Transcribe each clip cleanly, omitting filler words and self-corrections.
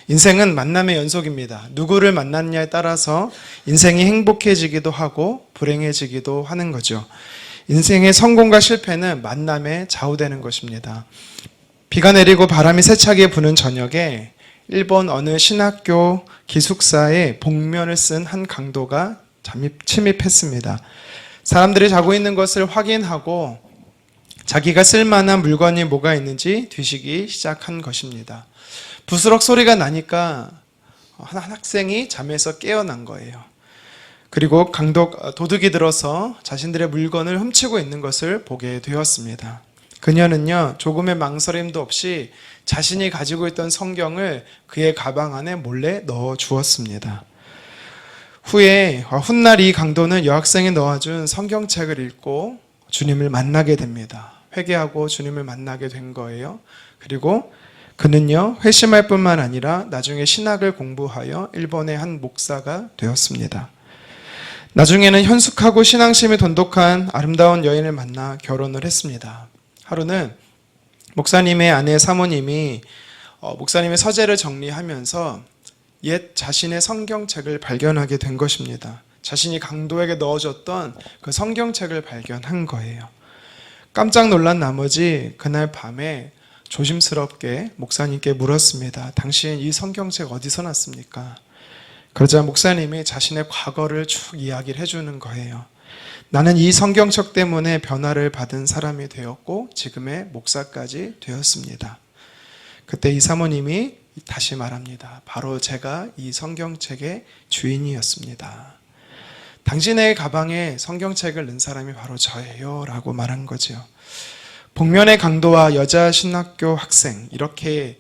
인생은 만남의 연속입니다. 누구를 만났냐에 따라서 인생이 행복해지기도 하고 불행해지기도 하는 거죠. 인생의 성공과 실패는 만남에 좌우되는 것입니다. 비가 내리고 바람이 세차게 부는 저녁에 일본 어느 신학교 기숙사에 복면을 쓴 한 강도가 침입했습니다. 사람들이 자고 있는 것을 확인하고 자기가 쓸만한 물건이 뭐가 있는지 뒤지기 시작한 것입니다. 부스럭 소리가 나니까 한 학생이 잠에서 깨어난 거예요. 그리고 도둑이 들어서 자신들의 물건을 훔치고 있는 것을 보게 되었습니다. 그녀는요, 조금의 망설임도 없이 자신이 가지고 있던 성경을 그의 가방 안에 몰래 넣어 주었습니다. 후에 훗날 이 강도는 여학생이 넣어준 성경책을 읽고 주님을 만나게 됩니다. 회개하고 주님을 만나게 된 거예요. 그리고 그는요, 회심할 뿐만 아니라 나중에 신학을 공부하여 일본의 한 목사가 되었습니다. 나중에는 현숙하고 신앙심이 돈독한 아름다운 여인을 만나 결혼을 했습니다. 하루는 목사님의 아내 사모님이 목사님의 서재를 정리하면서 옛 자신의 성경책을 발견하게 된 것입니다. 자신이 강도에게 넣어줬던 그 성경책을 발견한 거예요. 깜짝 놀란 나머지 그날 밤에 조심스럽게 목사님께 물었습니다. 당신 이 성경책 어디서 났습니까? 그러자 목사님이 자신의 과거를 쭉 이야기를 해주는 거예요. 나는 이 성경책 때문에 변화를 받은 사람이 되었고 지금의 목사까지 되었습니다. 그때 이 사모님이 다시 말합니다. 바로 제가 이 성경책의 주인이었습니다. 당신의 가방에 성경책을 넣은 사람이 바로 저예요 라고 말한 거죠. 복면의 강도와 여자 신학교 학생, 이렇게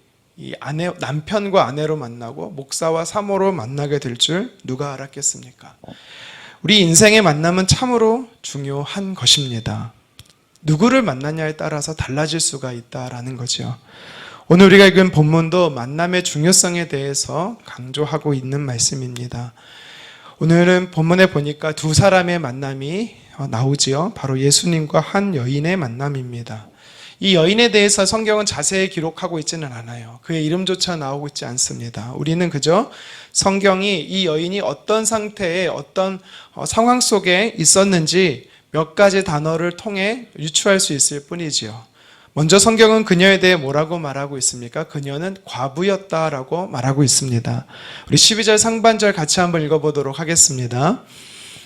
남편과 아내로 만나고 목사와 사모로 만나게 될 줄 누가 알았겠습니까? 우리 인생의 만남은 참으로 중요한 것입니다. 누구를 만나냐에 따라서 달라질 수가 있다라는 거죠. 오늘 우리가 읽은 본문도 만남의 중요성에 대해서 강조하고 있는 말씀입니다. 오늘은 본문에 보니까 두 사람의 만남이 나오지요. 바로 예수님과 한 여인의 만남입니다. 이 여인에 대해서 성경은 자세히 기록하고 있지는 않아요. 그의 이름조차 나오고 있지 않습니다. 우리는 그저 성경이 이 여인이 어떤 상태에 어떤 상황 속에 있었는지 몇 가지 단어를 통해 유추할 수 있을 뿐이지요. 먼저 성경은 그녀에 대해 뭐라고 말하고 있습니까? 그녀는 과부였다라고 말하고 있습니다. 우리 12절 상반절 같이 한번 읽어보도록 하겠습니다.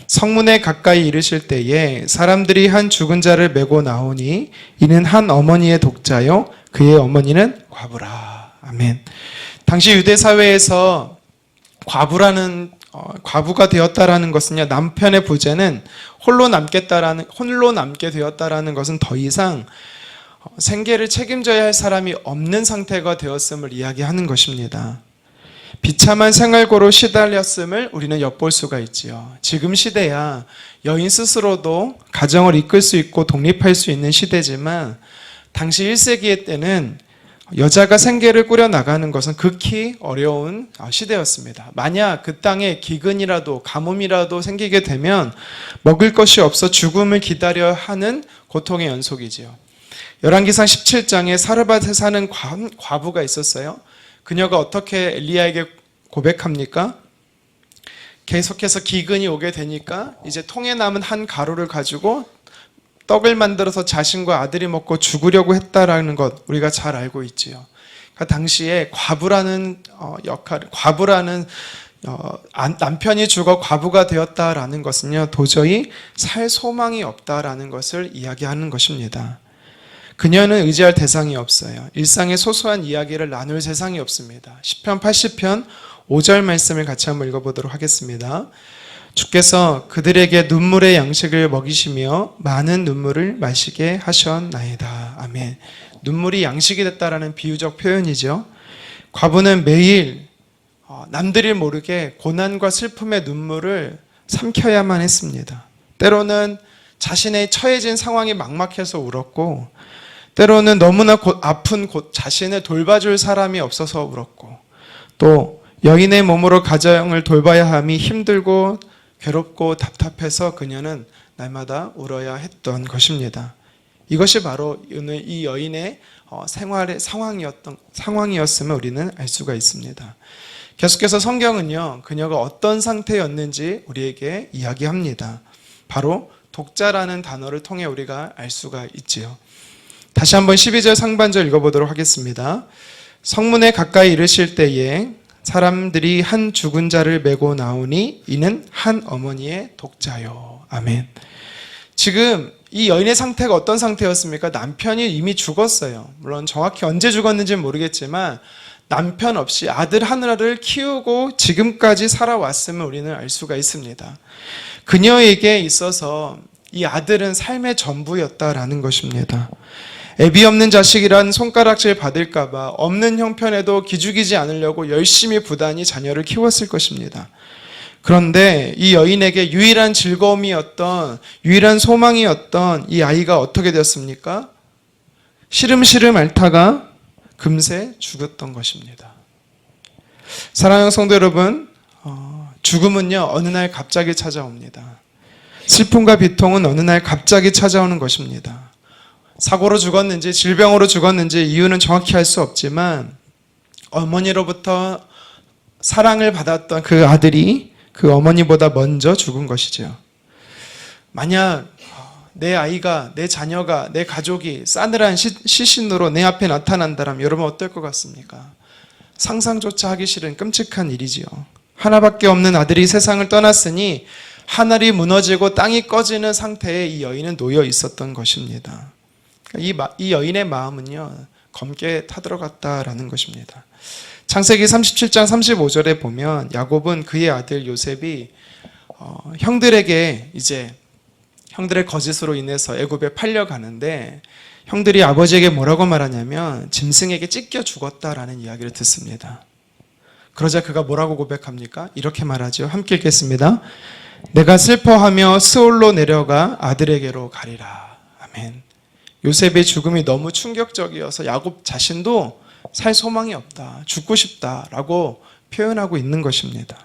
성문에 가까이 이르실 때에 사람들이 한 죽은 자를 메고 나오니 이는 한 어머니의 독자요 그의 어머니는 과부라. 아멘. 당시 유대 사회에서 과부가 되었다라는 것은요, 남편의 부재는 홀로 남게 되었다라는 것은 더 이상 생계를 책임져야 할 사람이 없는 상태가 되었음을 이야기하는 것입니다. 비참한 생활고로 시달렸음을 우리는 엿볼 수가 있지요. 지금 시대야 여인 스스로도 가정을 이끌 수 있고 독립할 수 있는 시대지만 당시 1세기의 때는 여자가 생계를 꾸려나가는 것은 극히 어려운 시대였습니다. 만약 그 땅에 기근이라도 가뭄이라도 생기게 되면 먹을 것이 없어 죽음을 기다려야 하는 고통의 연속이지요. 열왕기상 17장에 사르밧에 사는 과부가 있었어요. 그녀가 어떻게 엘리야에게 고백합니까? 계속해서 기근이 오게 되니까 이제 통에 남은 한 가루를 가지고 떡을 만들어서 자신과 아들이 먹고 죽으려고 했다라는 것 우리가 잘 알고 있지요. 그러니까 당시에 과부라는 남편이 죽어 과부가 되었다라는 것은요, 도저히 살 소망이 없다라는 것을 이야기하는 것입니다. 그녀는 의지할 대상이 없어요. 일상의 소소한 이야기를 나눌 세상이 없습니다. 시편 80편 5절 말씀을 같이 한번 읽어보도록 하겠습니다. 주께서 그들에게 눈물의 양식을 먹이시며 많은 눈물을 마시게 하셨나이다. 아멘. 눈물이 양식이 됐다라는 비유적 표현이죠. 과부는 매일 남들이 모르게 고난과 슬픔의 눈물을 삼켜야만 했습니다. 때로는 자신의 처해진 상황이 막막해서 울었고, 때로는 너무나 아픈 자신을 돌봐줄 사람이 없어서 울었고, 또 여인의 몸으로 가정을 돌봐야 함이 힘들고 괴롭고 답답해서 그녀는 날마다 울어야 했던 것입니다. 이것이 바로 이 여인의 생활의 상황이었음을 우리는 알 수가 있습니다. 계속해서 성경은요, 그녀가 어떤 상태였는지 우리에게 이야기합니다. 바로 독자라는 단어를 통해 우리가 알 수가 있지요. 다시 한번 12절 상반절 읽어보도록 하겠습니다. 성문에 가까이 이르실 때에 사람들이 한 죽은 자를 메고 나오니 이는 한 어머니의 독자요. 아멘. 지금 이 여인의 상태가 어떤 상태였습니까? 남편이 이미 죽었어요. 물론 정확히 언제 죽었는지는 모르겠지만 남편 없이 아들 하나를 키우고 지금까지 살아왔음을 우리는 알 수가 있습니다. 그녀에게 있어서 이 아들은 삶의 전부였다라는 것입니다. 애비 없는 자식이란 손가락질 받을까봐 없는 형편에도 기죽이지 않으려고 열심히 부단히 자녀를 키웠을 것입니다. 그런데 이 여인에게 유일한 즐거움이었던, 유일한 소망이었던 이 아이가 어떻게 되었습니까? 시름시름 앓다가 금세 죽었던 것입니다. 사랑하는 성도 여러분, 죽음은요 어느 날 갑자기 찾아옵니다. 슬픔과 비통은 어느 날 갑자기 찾아오는 것입니다. 사고로 죽었는지 질병으로 죽었는지 이유는 정확히 알 수 없지만 어머니로부터 사랑을 받았던 그 아들이 그 어머니보다 먼저 죽은 것이죠. 만약 내 아이가, 내 자녀가, 내 가족이 싸늘한 시신으로 내 앞에 나타난다면 여러분 어떨 것 같습니까? 상상조차 하기 싫은 끔찍한 일이지요. 하나밖에 없는 아들이 세상을 떠났으니 하늘이 무너지고 땅이 꺼지는 상태에 이 여인은 놓여 있었던 것입니다. 이 여인의 마음은요 검게 타들어갔다라는 것입니다. 창세기 37장 35절에 보면 야곱은 그의 아들 요셉이 형들에게 이제 형들의 거짓으로 인해서 애굽에 팔려가는데 형들이 아버지에게 뭐라고 말하냐면 짐승에게 찢겨 죽었다라는 이야기를 듣습니다. 그러자 그가 뭐라고 고백합니까? 이렇게 말하죠. 함께 읽겠습니다. 내가 슬퍼하며 스올로 내려가 아들에게로 가리라. 아멘. 요셉의 죽음이 너무 충격적이어서 야곱 자신도 살 소망이 없다, 죽고 싶다라고 표현하고 있는 것입니다.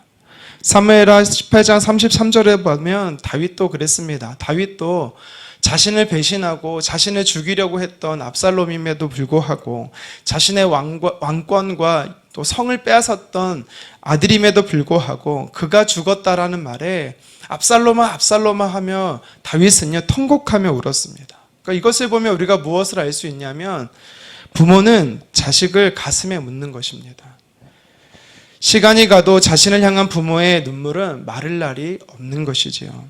사무엘하 18장 33절에 보면 다윗도 그랬습니다. 다윗도 자신을 배신하고 자신을 죽이려고 했던 압살롬임에도 불구하고 자신의 왕권과 또 성을 빼앗았던 아들임에도 불구하고 그가 죽었다라는 말에 압살롬아 압살롬아 하며 다윗은요 통곡하며 울었습니다. 그러니까 이것을 보면 우리가 무엇을 알 수 있냐면 부모는 자식을 가슴에 묻는 것입니다. 시간이 가도 자신을 향한 부모의 눈물은 마를 날이 없는 것이지요.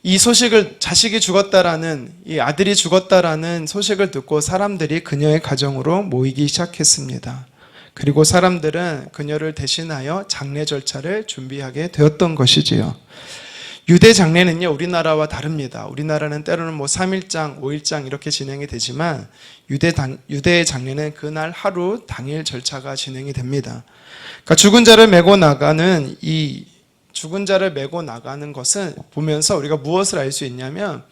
이 소식을, 자식이 죽었다라는, 이 아들이 죽었다라는 소식을 듣고 사람들이 그녀의 가정으로 모이기 시작했습니다. 그리고 사람들은 그녀를 대신하여 장례 절차를 준비하게 되었던 것이지요. 유대 장례는요 우리나라와 다릅니다. 우리나라는 때로는 3일장, 5일장 이렇게 진행이 되지만 유대의 장례는 그날 하루 당일 절차가 진행이 됩니다. 그러니까 죽은 자를 메고 나가는 것은 보면서 우리가 무엇을 알 수 있냐면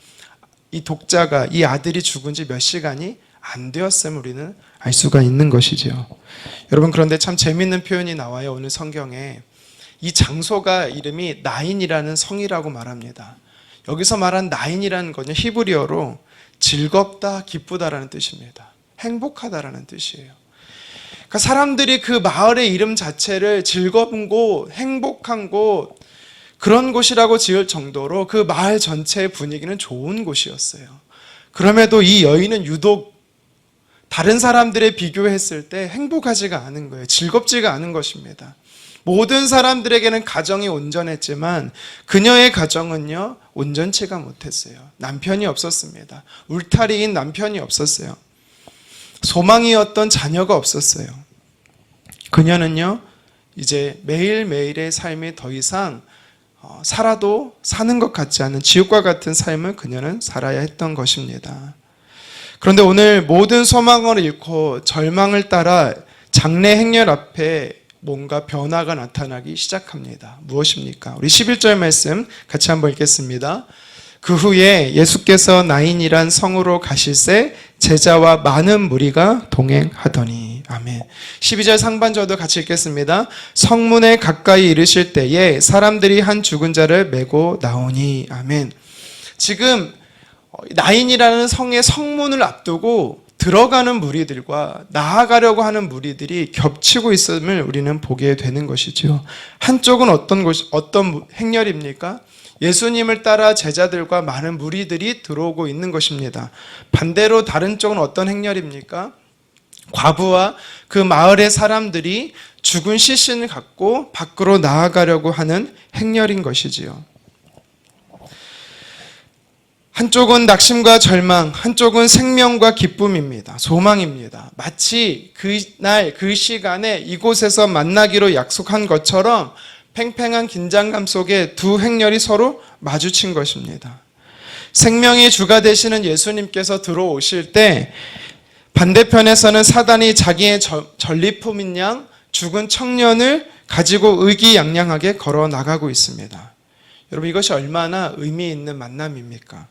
이 독자가, 이 아들이 죽은 지 몇 시간이 안 되었음을 우리는 알 수가 있는 것이죠. 여러분 그런데 참 재밌는 표현이 나와요. 오늘 성경에 이 장소가 이름이 나인이라는 성이라고 말합니다. 여기서 말한 나인이라는 것은 히브리어로 즐겁다, 기쁘다라는 뜻입니다. 행복하다라는 뜻이에요. 그러니까 사람들이 그 마을의 이름 자체를 즐거운 곳, 행복한 곳, 그런 곳이라고 지을 정도로 그 마을 전체의 분위기는 좋은 곳이었어요. 그럼에도 이 여인은 유독 다른 사람들에 비교했을 때 행복하지가 않은 거예요. 즐겁지가 않은 것입니다. 모든 사람들에게는 가정이 온전했지만 그녀의 가정은요 온전치가 못했어요. 남편이 없었습니다. 울타리인 남편이 없었어요. 소망이었던 자녀가 없었어요. 그녀는요 이제 매일매일의 삶이 더 이상 살아도 사는 것 같지 않은 지옥과 같은 삶을 그녀는 살아야 했던 것입니다. 그런데 오늘 모든 소망을 잃고 절망을 따라 장례 행렬 앞에 뭔가 변화가 나타나기 시작합니다. 무엇입니까? 우리 11절 말씀 같이 한번 읽겠습니다. 그 후에 예수께서 나인이란 성으로 가실새 제자와 많은 무리가 동행하더니. 아멘. 12절 상반절도 같이 읽겠습니다. 성문에 가까이 이르실 때에 사람들이 한 죽은 자를 메고 나오니. 아멘. 지금 나인이라는 성의 성문을 앞두고 들어가는 무리들과 나아가려고 하는 무리들이 겹치고 있음을 우리는 보게 되는 것이죠. 한쪽은 어떤 행렬입니까? 예수님을 따라 제자들과 많은 무리들이 들어오고 있는 것입니다. 반대로 다른 쪽은 어떤 행렬입니까? 과부와 그 마을의 사람들이 죽은 시신을 갖고 밖으로 나아가려고 하는 행렬인 것이지요. 한쪽은 낙심과 절망, 한쪽은 생명과 기쁨입니다. 소망입니다. 마치 그날 그 시간에 이곳에서 만나기로 약속한 것처럼 팽팽한 긴장감 속에 두 행렬이 서로 마주친 것입니다. 생명의 주가 되시는 예수님께서 들어오실 때 반대편에서는 사단이 자기의 전리품인 양 죽은 청년을 가지고 의기양양하게 걸어 나가고 있습니다. 여러분, 이것이 얼마나 의미 있는 만남입니까?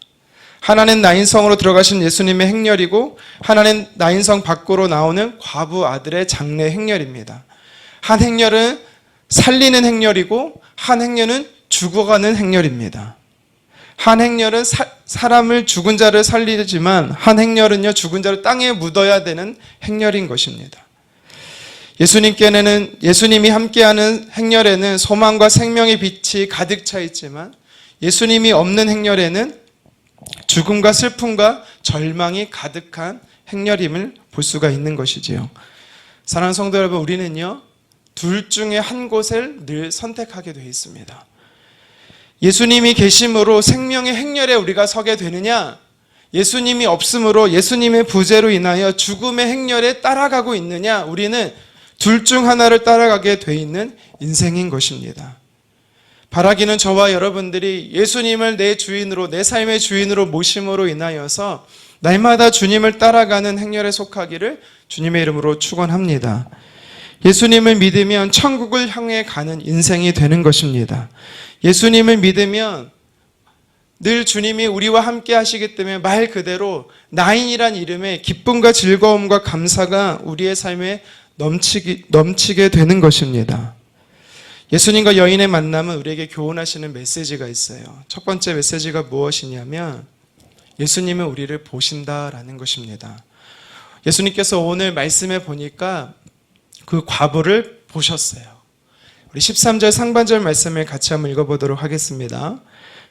하나는 나인성으로 들어가신 예수님의 행렬이고 하나는 나인성 밖으로 나오는 과부 아들의 장례 행렬입니다. 한 행렬은 살리는 행렬이고 한 행렬은 죽어가는 행렬입니다. 한 행렬은 사람을 죽은 자를 살리지만 한 행렬은요 죽은 자를 땅에 묻어야 되는 행렬인 것입니다. 예수님이 함께하는 행렬에는 소망과 생명의 빛이 가득 차 있지만 예수님이 없는 행렬에는 죽음과 슬픔과 절망이 가득한 행렬임을 볼 수가 있는 것이지요. 사랑하는 성도 여러분, 우리는요 둘 중에 한 곳을 늘 선택하게 되어 있습니다. 예수님이 계심으로 생명의 행렬에 우리가 서게 되느냐, 예수님이 없으므로 예수님의 부재로 인하여 죽음의 행렬에 따라가고 있느냐, 우리는 둘 중 하나를 따라가게 돼 있는 인생인 것입니다. 바라기는 저와 여러분들이 예수님을 내 주인으로, 내 삶의 주인으로 모심으로 인하여서 날마다 주님을 따라가는 행렬에 속하기를 주님의 이름으로 축원합니다. 예수님을 믿으면 천국을 향해 가는 인생이 되는 것입니다. 예수님을 믿으면 늘 주님이 우리와 함께 하시기 때문에 말 그대로 나인이란 이름의 기쁨과 즐거움과 감사가 우리의 삶에 넘치게 되는 것입니다. 예수님과 여인의 만남은 우리에게 교훈하시는 메시지가 있어요. 첫 번째 메시지가 무엇이냐면 예수님은 우리를 보신다라는 것입니다. 예수님께서 오늘 말씀에 보니까 그 과부를 보셨어요. 우리 13절 상반절 말씀을 같이 한번 읽어보도록 하겠습니다.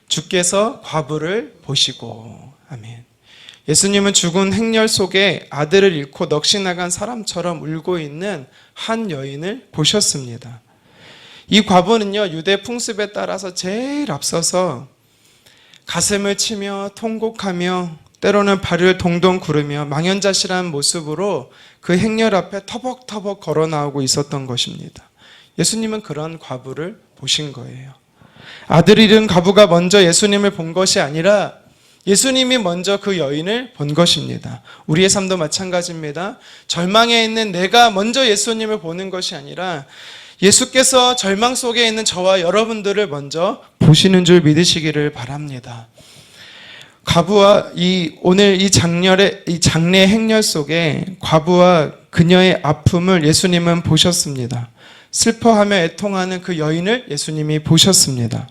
주께서 과부를 보시고. 아멘. 예수님은 죽은 행렬 속에 아들을 잃고 넋이 나간 사람처럼 울고 있는 한 여인을 보셨습니다. 이 과부는요 유대 풍습에 따라서 제일 앞서서 가슴을 치며 통곡하며 때로는 발을 동동 구르며 망연자실한 모습으로 그 행렬 앞에 터벅터벅 걸어 나오고 있었던 것입니다. 예수님은 그런 과부를 보신 거예요. 아들 잃은 과부가 먼저 예수님을 본 것이 아니라 예수님이 먼저 그 여인을 본 것입니다. 우리의 삶도 마찬가지입니다. 절망에 있는 내가 먼저 예수님을 보는 것이 아니라 예수께서 절망 속에 있는 저와 여러분들을 먼저 보시는 줄 믿으시기를 바랍니다. 과부와 오늘 이 장례 행렬 속에 과부와 그녀의 아픔을 예수님은 보셨습니다. 슬퍼하며 애통하는 그 여인을 예수님이 보셨습니다.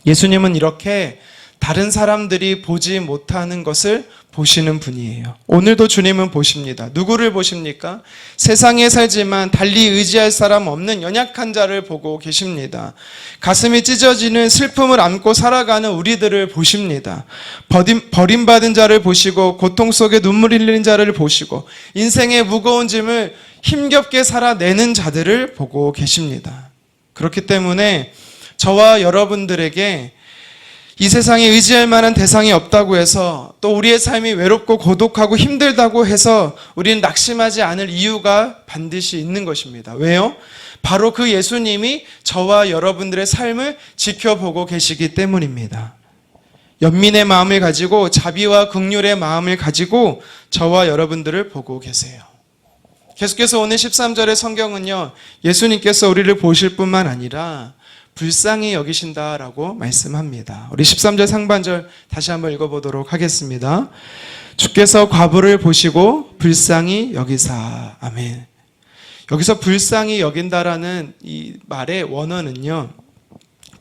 예수님은 이렇게 다른 사람들이 보지 못하는 것을 보시는 분이에요. 오늘도 주님은 보십니다. 누구를 보십니까? 세상에 살지만 달리 의지할 사람 없는 연약한 자를 보고 계십니다. 가슴이 찢어지는 슬픔을 안고 살아가는 우리들을 보십니다. 버림받은 자를 보시고 고통 속에 눈물 흘리는 자를 보시고 인생의 무거운 짐을 힘겹게 살아내는 자들을 보고 계십니다. 그렇기 때문에 저와 여러분들에게 이 세상에 의지할 만한 대상이 없다고 해서 또 우리의 삶이 외롭고 고독하고 힘들다고 해서 우리는 낙심하지 않을 이유가 반드시 있는 것입니다. 왜요? 바로 그 예수님이 저와 여러분들의 삶을 지켜보고 계시기 때문입니다. 연민의 마음을 가지고 자비와 긍휼의 마음을 가지고 저와 여러분들을 보고 계세요. 계속해서 오늘 13절의 성경은요, 예수님께서 우리를 보실 뿐만 아니라 불쌍히 여기신다라고 말씀합니다. 우리 13절 상반절 다시 한번 읽어보도록 하겠습니다. 주께서 과부를 보시고 불쌍히 여기사. 아멘. 여기서 불쌍히 여긴다라는 이 말의 원어는요,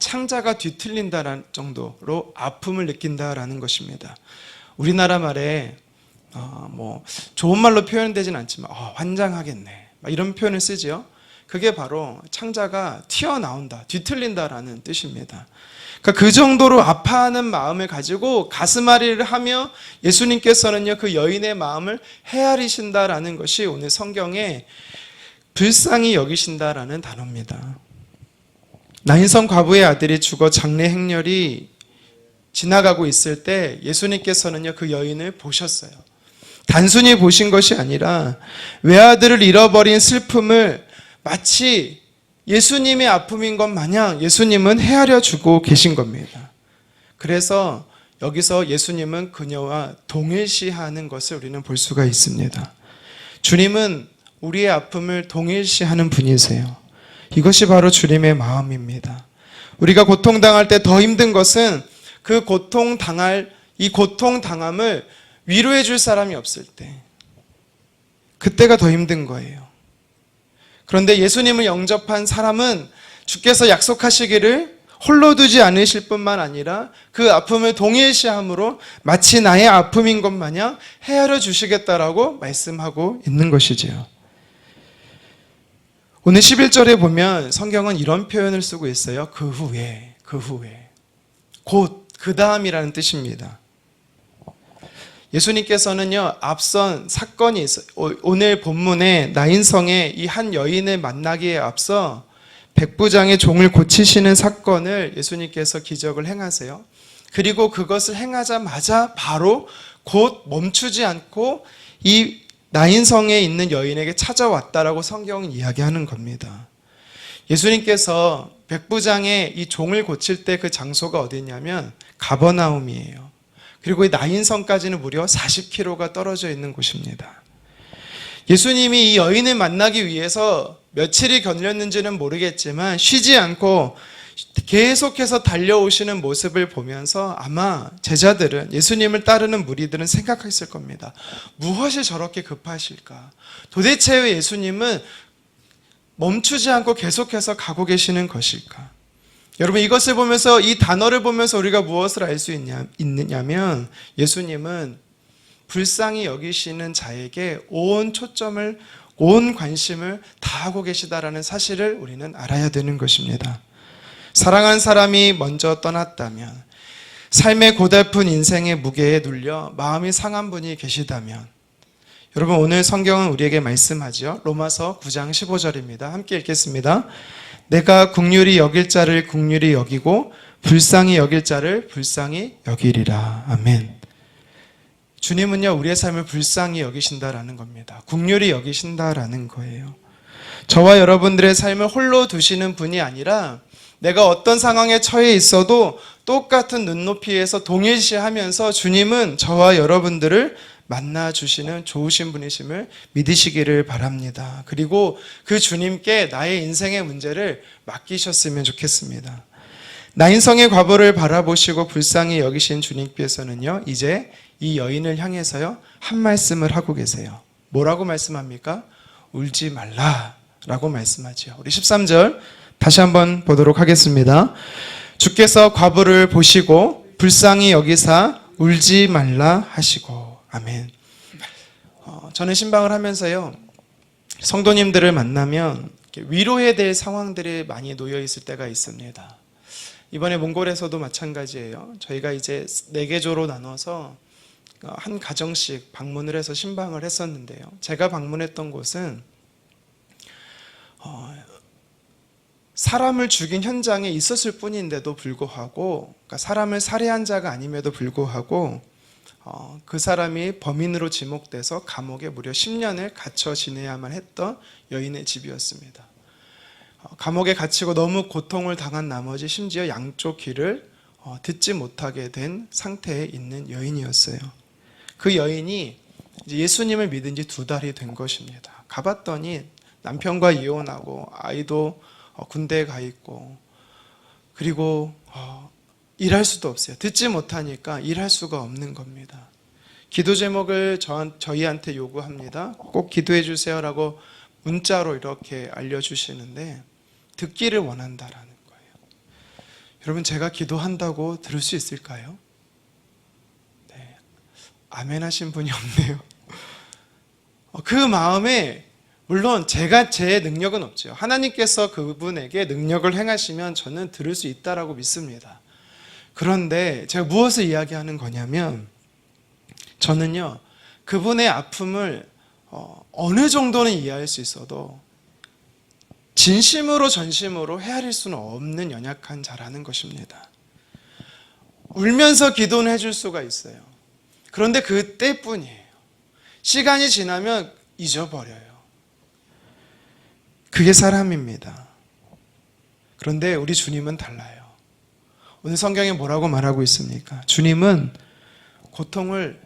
창자가 뒤틀린다라는 정도로 아픔을 느낀다라는 것입니다. 우리나라 말에 좋은 말로 표현되진 않지만 환장하겠네, 이런 표현을 쓰지요. 그게 바로 창자가 튀어나온다, 뒤틀린다라는 뜻입니다. 그러니까 그 정도로 아파하는 마음을 가지고 가슴앓이를 하며 예수님께서는요, 그 여인의 마음을 헤아리신다라는 것이 오늘 성경에 불쌍히 여기신다라는 단어입니다. 나인성 과부의 아들이 죽어 장례 행렬이 지나가고 있을 때 예수님께서는요, 그 여인을 보셨어요. 단순히 보신 것이 아니라 외아들을 잃어버린 슬픔을 마치 예수님의 아픔인 것 마냥 예수님은 헤아려 주고 계신 겁니다. 그래서 여기서 예수님은 그녀와 동일시하는 것을 우리는 볼 수가 있습니다. 주님은 우리의 아픔을 동일시하는 분이세요. 이것이 바로 주님의 마음입니다. 우리가 고통당할 때 더 힘든 것은 그 이 고통당함을 위로해 줄 사람이 없을 때, 그때가 더 힘든 거예요. 그런데 예수님을 영접한 사람은 주께서 약속하시기를 홀로 두지 않으실 뿐만 아니라 그 아픔을 동일시함으로 마치 나의 아픔인 것 마냥 헤아려 주시겠다라고 말씀하고 있는 것이지요. 오늘 11절에 보면 성경은 이런 표현을 쓰고 있어요. 그 후에, 곧, 그 다음이라는 뜻입니다. 예수님께서는요, 앞선 사건이 있어요. 오늘 본문에 나인성의 이 한 여인을 만나기에 앞서 백부장의 종을 고치시는 사건을 예수님께서 기적을 행하세요. 그리고 그것을 행하자마자 바로 곧 멈추지 않고 이 나인성에 있는 여인에게 찾아왔다라고 성경은 이야기하는 겁니다. 예수님께서 백부장의 이 종을 고칠 때 그 장소가 어디냐면 가버나움이에요. 그리고 이 나인성까지는 무려 40km가 떨어져 있는 곳입니다. 예수님이 이 여인을 만나기 위해서 며칠이 걸렸는지는 모르겠지만 쉬지 않고 계속해서 달려오시는 모습을 보면서 아마 제자들은, 예수님을 따르는 무리들은 생각했을 겁니다. 무엇이 저렇게 급하실까? 도대체 왜 예수님은 멈추지 않고 계속해서 가고 계시는 것일까? 여러분, 이것을 보면서, 이 단어를 보면서 우리가 무엇을 알 수 있느냐면 예수님은 불쌍히 여기시는 자에게 온 초점을, 온 관심을 다하고 계시다라는 사실을 우리는 알아야 되는 것입니다. 사랑한 사람이 먼저 떠났다면, 삶의 고달픈 인생의 무게에 눌려 마음이 상한 분이 계시다면, 여러분, 오늘 성경은 우리에게 말씀하죠. 로마서 9장 15절입니다. 함께 읽겠습니다. 내가 긍휼히 여길 자를 긍휼히 여기고 불쌍히 여길 자를 불쌍히 여기리라. 아멘. 주님은요, 우리의 삶을 불쌍히 여기신다라는 겁니다. 긍휼히 여기신다라는 거예요. 저와 여러분들의 삶을 홀로 두시는 분이 아니라 내가 어떤 상황에 처해 있어도 똑같은 눈높이에서 동일시하면서 주님은 저와 여러분들을 만나주시는 좋으신 분이심을 믿으시기를 바랍니다. 그리고 그 주님께 나의 인생의 문제를 맡기셨으면 좋겠습니다. 나인성의 과부를 바라보시고 불쌍히 여기신 주님께서는요, 이제 이 여인을 향해서요, 한 말씀을 하고 계세요. 뭐라고 말씀합니까? 울지 말라라고 말씀하죠. 우리 13절 다시 한번 보도록 하겠습니다. 주께서 과부를 보시고 불쌍히 여기사 울지 말라 하시고. 아멘. 저는 신방을 하면서요, 성도님들을 만나면 위로해야 될 상황들이 많이 놓여 있을 때가 있습니다. 이번에 몽골에서도 마찬가지예요. 저희가 이제 4개조로 나눠서 한 가정씩 방문을 해서 신방을 했었는데요. 제가 방문했던 곳은 사람을 죽인 현장에 있었을 뿐인데도 불구하고, 그러니까 사람을 살해한 자가 아님에도 불구하고 그 사람이 범인으로 지목돼서 감옥에 무려 10년을 갇혀 지내야만 했던 여인의 집이었습니다. 감옥에 갇히고 너무 고통을 당한 나머지 심지어 양쪽 귀를 듣지 못하게 된 상태에 있는 여인이었어요. 그 여인이 이제 예수님을 믿은 지 2달이 된 것입니다. 가봤더니 남편과 이혼하고 아이도 군대에 가 있고, 그리고 일할 수도 없어요. 듣지 못하니까 일할 수가 없는 겁니다. 기도 제목을 저희한테 요구합니다. 꼭 기도해 주세요라고 문자로 이렇게 알려주시는데 듣기를 원한다라는 거예요. 여러분, 제가 기도한다고 들을 수 있을까요? 네, 아멘 하신 분이 없네요. 그 마음에 물론 제가 제 능력은 없죠. 하나님께서 그분에게 능력을 행하시면 저는 들을 수 있다라고 믿습니다. 그런데 제가 무엇을 이야기하는 거냐면 저는요 그분의 아픔을 어느 정도는 이해할 수 있어도 진심으로 전심으로 헤아릴 수는 없는 연약한 자라는 것입니다. 울면서 기도는 해줄 수가 있어요. 그런데 그때뿐이에요. 시간이 지나면 잊어버려요. 그게 사람입니다. 그런데 우리 주님은 달라요. 오늘 성경에 뭐라고 말하고 있습니까? 주님은 고통을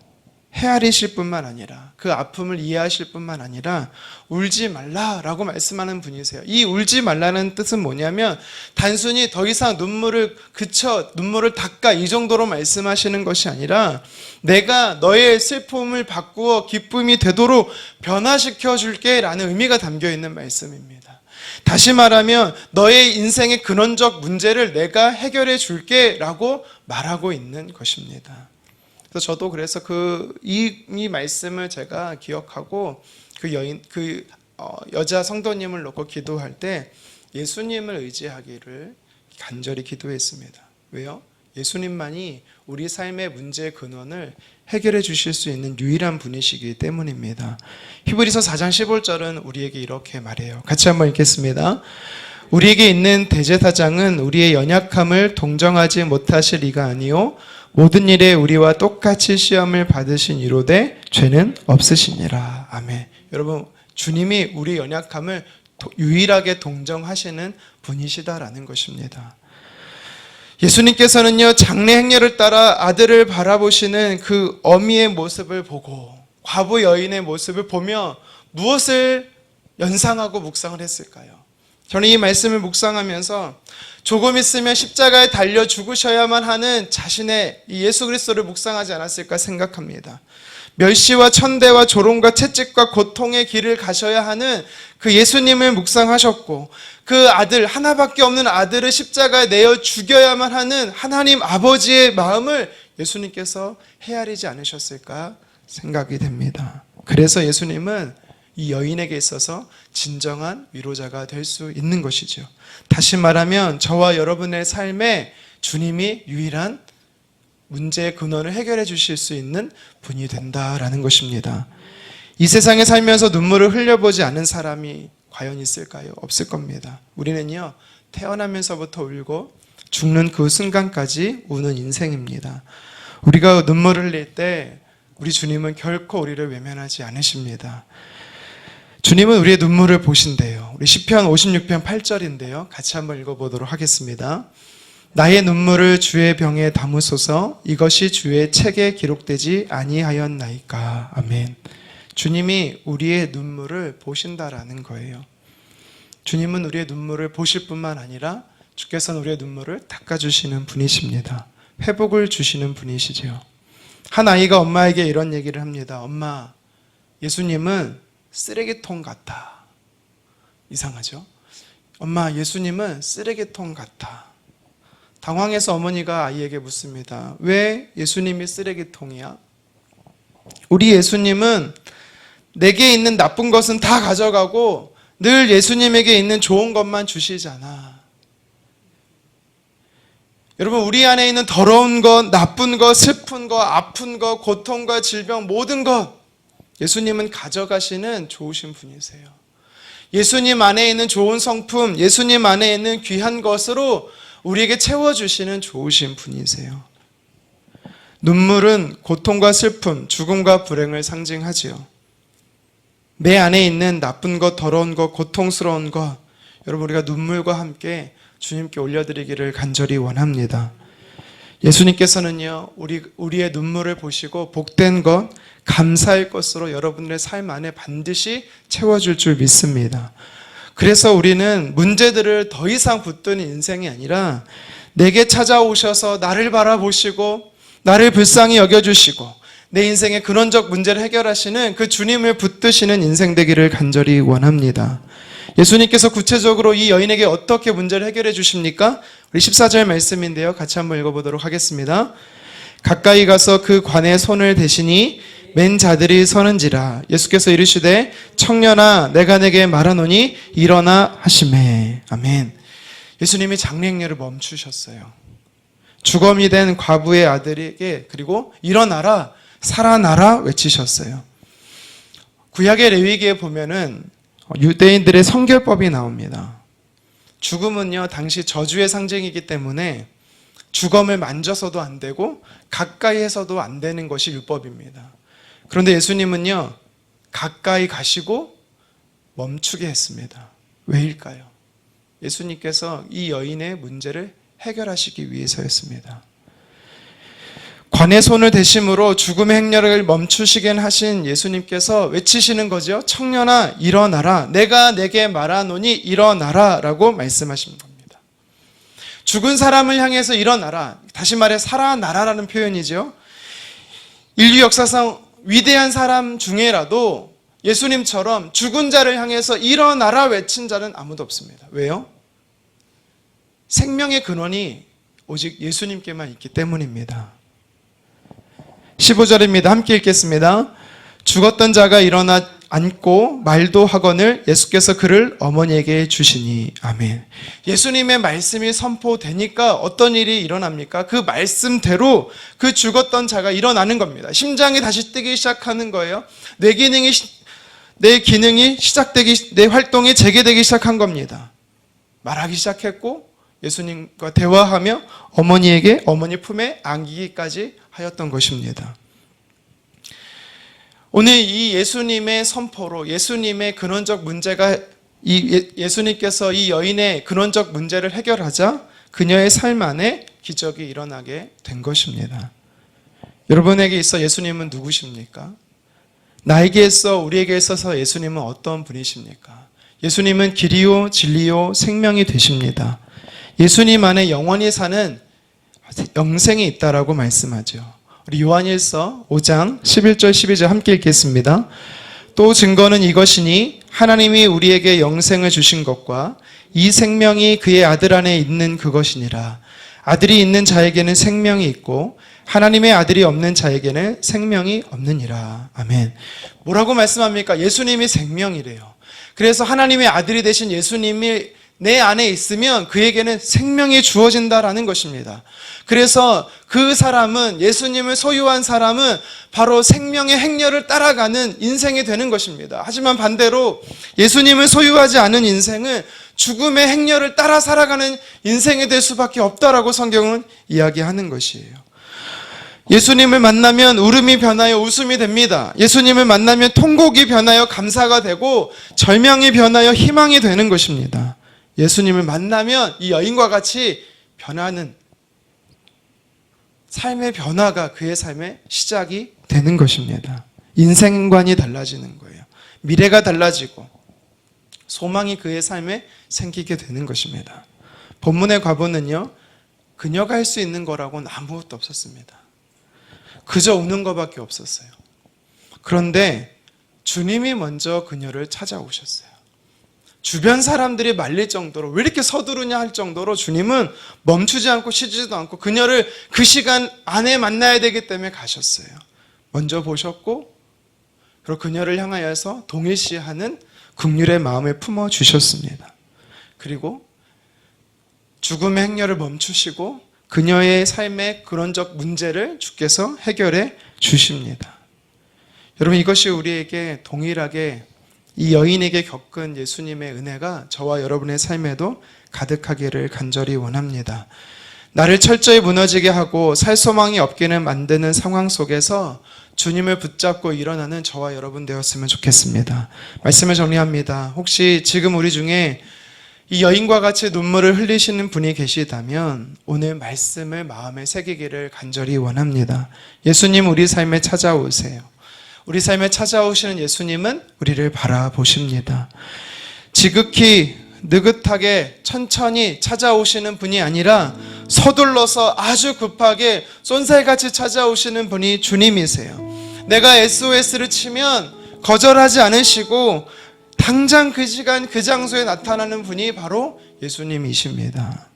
헤아리실 뿐만 아니라 그 아픔을 이해하실 뿐만 아니라 울지 말라라고 말씀하는 분이세요. 이 울지 말라는 뜻은 뭐냐면 단순히 더 이상 눈물을 그쳐 눈물을 닦아 이 정도로 말씀하시는 것이 아니라 내가 너의 슬픔을 바꾸어 기쁨이 되도록 변화시켜 줄게 라는 의미가 담겨 있는 말씀입니다. 다시 말하면 너의 인생의 근원적 문제를 내가 해결해 줄게 라고 말하고 있는 것입니다. 그래서 저도 그래서 이 말씀을 제가 기억하고 여자 성도님을 놓고 기도할 때 예수님을 의지하기를 간절히 기도했습니다. 왜요? 예수님만이 우리 삶의 문제의 근원을 해결해 주실 수 있는 유일한 분이시기 때문입니다. 히브리서 4장 15절은 우리에게 이렇게 말해요. 같이 한번 읽겠습니다. 우리에게 있는 대제사장은 우리의 연약함을 동정하지 못하실 이가 아니요 모든 일에 우리와 똑같이 시험을 받으신 이로되 죄는 없으시니라. 아멘. 여러분 주님이 우리 연약함을 유일하게 동정하시는 분이시다라는 것입니다. 예수님께서는요 장래 행렬을 따라 아들을 바라보시는 그 어미의 모습을 보고 과부 여인의 모습을 보며 무엇을 연상하고 묵상을 했을까요? 저는 이 말씀을 묵상하면서 조금 있으면 십자가에 달려 죽으셔야만 하는 자신의 예수 그리스도를 묵상하지 않았을까 생각합니다. 멸시와 천대와 조롱과 채찍과 고통의 길을 가셔야 하는 그 예수님을 묵상하셨고 그 아들 하나밖에 없는 아들을 십자가에 내어 죽여야만 하는 하나님 아버지의 마음을 예수님께서 헤아리지 않으셨을까 생각이 됩니다. 그래서 예수님은 이 여인에게 있어서 진정한 위로자가 될 수 있는 것이죠. 다시 말하면 저와 여러분의 삶에 주님이 유일한 문제의 근원을 해결해 주실 수 있는 분이 된다라는 것입니다. 이 세상에 살면서 눈물을 흘려보지 않은 사람이 과연 있을까요? 없을 겁니다. 우리는요 태어나면서부터 울고 죽는 그 순간까지 우는 인생입니다. 우리가 눈물을 흘릴 때 우리 주님은 결코 우리를 외면하지 않으십니다. 주님은 우리의 눈물을 보신대요. 우리 시편 56편 8절인데요. 같이 한번 읽어보도록 하겠습니다. 나의 눈물을 주의 병에 담으소서 이것이 주의 책에 기록되지 아니하였나이까. 아멘. 주님이 우리의 눈물을 보신다라는 거예요. 주님은 우리의 눈물을 보실 뿐만 아니라 주께서는 우리의 눈물을 닦아주시는 분이십니다. 회복을 주시는 분이시죠. 한 아이가 엄마에게 이런 얘기를 합니다. 엄마, 예수님은 쓰레기통 같아. 이상하죠? 엄마, 예수님은 쓰레기통 같아. 당황해서 어머니가 아이에게 묻습니다. 왜 예수님이 쓰레기통이야? 우리 예수님은 내게 있는 나쁜 것은 다 가져가고 늘 예수님에게 있는 좋은 것만 주시잖아. 여러분 우리 안에 있는 더러운 것, 나쁜 것, 슬픈 것, 아픈 것, 고통과 질병 모든 것 예수님은 가져가시는 좋으신 분이세요. 예수님 안에 있는 좋은 성품, 예수님 안에 있는 귀한 것으로 우리에게 채워주시는 좋으신 분이세요. 눈물은 고통과 슬픔, 죽음과 불행을 상징하지요. 내 안에 있는 나쁜 것, 더러운 것, 고통스러운 것 여러분 우리가 눈물과 함께 주님께 올려드리기를 간절히 원합니다. 예수님께서는요 우리의 눈물을 보시고 복된 것, 감사할 것으로 여러분들의 삶 안에 반드시 채워줄 줄 믿습니다. 그래서 우리는 문제들을 더 이상 붙드는 인생이 아니라 내게 찾아오셔서 나를 바라보시고 나를 불쌍히 여겨주시고 내 인생의 근원적 문제를 해결하시는 그 주님을 붙드시는 인생 되기를 간절히 원합니다. 예수님께서 구체적으로 이 여인에게 어떻게 문제를 해결해 주십니까? 우리 14절 말씀인데요. 같이 한번 읽어보도록 하겠습니다. 가까이 가서 그 관에 손을 대시니 맨 자들이 서는지라. 예수께서 이르시되 청년아 내가 내게 말하노니 일어나 하시매. 아멘. 예수님이 장례행렬을 멈추셨어요. 주검이 된 과부의 아들에게 그리고 일어나라 살아나라 외치셨어요. 구약의 레위기에 보면은 유대인들의 성결법이 나옵니다. 죽음은요 당시 저주의 상징이기 때문에 주검을 만져서도 안 되고 가까이 해서도 안 되는 것이 율법입니다. 그런데 예수님은요 가까이 가시고 멈추게 했습니다. 왜일까요? 예수님께서 이 여인의 문제를 해결하시기 위해서였습니다. 관의 손을 대심으로 죽음의 행렬을 멈추시게 하신 예수님께서 외치시는 거죠. 청년아 일어나라. 내가 내게 말하노니 일어나라 라고 말씀하신 겁니다. 죽은 사람을 향해서 일어나라. 다시 말해 살아나라라는 표현이죠. 인류 역사상 위대한 사람 중에라도 예수님처럼 죽은 자를 향해서 일어나라 외친 자는 아무도 없습니다. 왜요? 생명의 근원이 오직 예수님께만 있기 때문입니다. 15절입니다. 함께 읽겠습니다. 죽었던 자가 일어나 앉고 말도 하거늘 예수께서 그를 어머니에게 주시니. 아멘. 예수님의 말씀이 선포되니까 어떤 일이 일어납니까? 그 말씀대로 그 죽었던 자가 일어나는 겁니다. 심장이 다시 뛰기 시작하는 거예요. 내 기능이 시작되기, 내 활동이 재개되기 시작한 겁니다. 말하기 시작했고 예수님과 대화하며 어머니 품에 안기기까지 하였던 것입니다. 오늘 이 예수님의 선포로 예수님의 근원적 문제가 예수님께서 이 여인의 근원적 문제를 해결하자 그녀의 삶 안에 기적이 일어나게 된 것입니다. 여러분에게 있어 예수님은 누구십니까? 나에게 있어 우리에게 있어서 예수님은 어떤 분이십니까? 예수님은 길이요 진리요 생명이 되십니다. 예수님 안에 영원히 사는 영생이 있다라고 말씀하죠. 우리 요한일서 5장 11절 12절 함께 읽겠습니다. 또 증거는 이것이니 하나님이 우리에게 영생을 주신 것과 이 생명이 그의 아들 안에 있는 그것이니라. 아들이 있는 자에게는 생명이 있고 하나님의 아들이 없는 자에게는 생명이 없느니라. 아멘. 뭐라고 말씀합니까? 예수님이 생명이래요. 그래서 하나님의 아들이 되신 예수님이 내 안에 있으면 그에게는 생명이 주어진다라는 것입니다. 그래서 그 사람은 예수님을 소유한 사람은 바로 생명의 행렬을 따라가는 인생이 되는 것입니다. 하지만 반대로 예수님을 소유하지 않은 인생은 죽음의 행렬을 따라 살아가는 인생이 될 수밖에 없다라고 성경은 이야기하는 것이에요. 예수님을 만나면 울음이 변하여 웃음이 됩니다. 예수님을 만나면 통곡이 변하여 감사가 되고 절망이 변하여 희망이 되는 것입니다. 예수님을 만나면 이 여인과 같이 변하는 삶의 변화가 그의 삶의 시작이 되는 것입니다. 인생관이 달라지는 거예요. 미래가 달라지고 소망이 그의 삶에 생기게 되는 것입니다. 본문의 과부는요, 그녀가 할 수 있는 거라고는 아무것도 없었습니다. 그저 우는 것밖에 없었어요. 그런데 주님이 먼저 그녀를 찾아오셨어요. 주변 사람들이 말릴 정도로 왜 이렇게 서두르냐 할 정도로 주님은 멈추지 않고 쉬지도 않고 그녀를 그 시간 안에 만나야 되기 때문에 가셨어요. 먼저 보셨고 그리고 그녀를 향하여서 동일시하는 긍휼의 마음을 품어주셨습니다. 그리고 죽음의 행렬을 멈추시고 그녀의 삶의 근원적 문제를 주께서 해결해 주십니다. 여러분, 이것이 우리에게 동일하게 이 여인에게 겪은 예수님의 은혜가 저와 여러분의 삶에도 가득하기를 간절히 원합니다. 나를 철저히 무너지게 하고 살 소망이 없기는 만드는 상황 속에서 주님을 붙잡고 일어나는 저와 여러분 되었으면 좋겠습니다. 말씀을 정리합니다. 혹시 지금 우리 중에 이 여인과 같이 눈물을 흘리시는 분이 계시다면 오늘 말씀을 마음에 새기기를 간절히 원합니다. 예수님, 우리 삶에 찾아오세요. 우리 삶에 찾아오시는 예수님은 우리를 바라보십니다. 지극히 느긋하게 천천히 찾아오시는 분이 아니라 서둘러서 아주 급하게 쏜살같이 찾아오시는 분이 주님이세요. 내가 SOS를 치면 거절하지 않으시고 당장 그 시간 그 장소에 나타나는 분이 바로 예수님이십니다.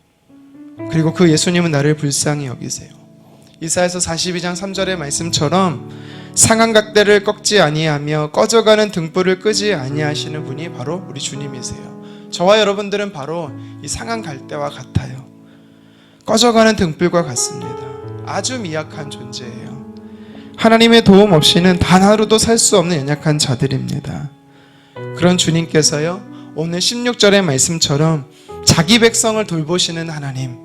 그리고 그 예수님은 나를 불쌍히 여기세요. 이사야서 42장 3절의 말씀처럼 상한 각대를 꺾지 아니하며 꺼져가는 등불을 끄지 아니하시는 분이 바로 우리 주님이세요. 저와 여러분들은 바로 이 상한 갈대와 같아요. 꺼져가는 등불과 같습니다. 아주 미약한 존재예요. 하나님의 도움 없이는 단 하루도 살 수 없는 연약한 자들입니다. 그런 주님께서요, 오늘 16절의 말씀처럼 자기 백성을 돌보시는 하나님,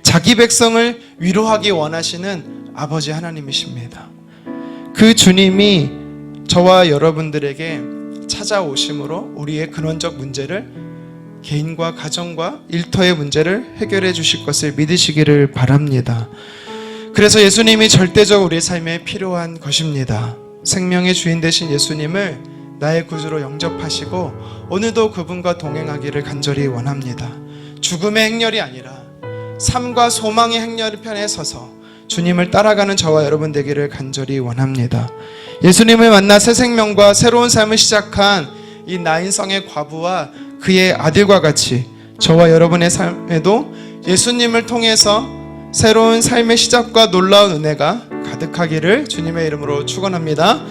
자기 백성을 위로하기 원하시는 아버지 하나님이십니다. 그 주님이 저와 여러분들에게 찾아오심으로 우리의 근원적 문제를, 개인과 가정과 일터의 문제를 해결해 주실 것을 믿으시기를 바랍니다. 그래서 예수님이 절대적 우리의 삶에 필요한 것입니다. 생명의 주인 되신 예수님을 나의 구주로 영접하시고 오늘도 그분과 동행하기를 간절히 원합니다. 죽음의 행렬이 아니라 삶과 소망의 행렬 편에 서서 주님을 따라가는 저와 여러분 되기를 간절히 원합니다. 예수님을 만나 새 생명과 새로운 삶을 시작한 이 나인성의 과부와 그의 아들과 같이 저와 여러분의 삶에도 예수님을 통해서 새로운 삶의 시작과 놀라운 은혜가 가득하기를 주님의 이름으로 축원합니다.